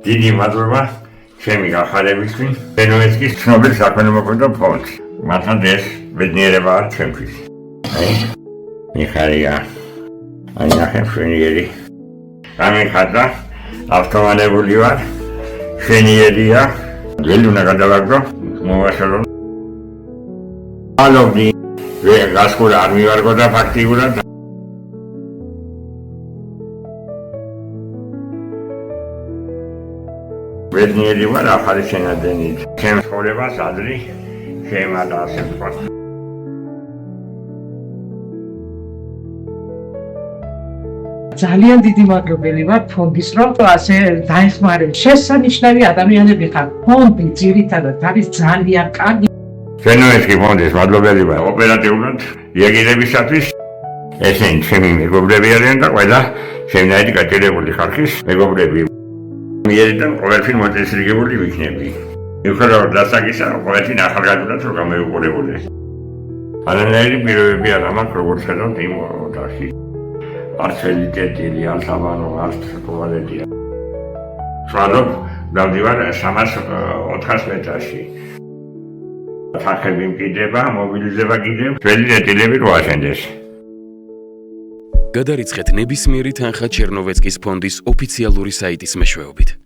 დიდი მადლობა ჩემი გახარებისთვის ჩერნოვეცკის ცნობილ საქმიანობათა ფონდს. მართლაც ეს ბედნიერება არის ჩემთვის. მიხარია ნახე შვენიერი გამიხარდა ავტომატებული ვარ შვენიერია გელი უნდა გადავაგდო მოვაშორო ალობდი გასკურა არ მივარგო და ფაქტიურად ბედნიერი ვარ ახალი შენადენით ჩემ ცხოვრებას ადრე შემადა ასე ვთქვათ. ძალიან დიდი მადლობელი ვარ ფონდის რომ ასე დაეხმარება. შესანიშნავი ადამიანები ხარ. ფონდი ძირითადად არის ძალიან კარგი. ჩერნოვეცკის ფონდის მადლობელი ვარ ოპერატიულად იაგირებისათვის. ესენი ჩემი მეგობრები არიან და ყველა შემნაირი გაჭირებული ხალხის მეგობრები. მიერიდან ყოველთვის მოწესრიგებული ვიქნები. მიუხედავად დასაგისა, ყოველთვის ახალგაზრდად რომ გამეუყურებული. არანაირი პირობები არ მაქვს როგორც ხედავთ იმ ოთახში. არც ელიტეტილი, არც ამანო, არც ტუალეტია. ვსვამობ, დავდივარ 304 მეტრში. სახები მკიდება, მობილიზება კიდევ, ძველი ნაწილები რო აშენდეს. გადარიცხეთ ნებისმიერი თანხა ჩერნოვეცკის ფონდის ოფიციალური საიტის მეშვეობით.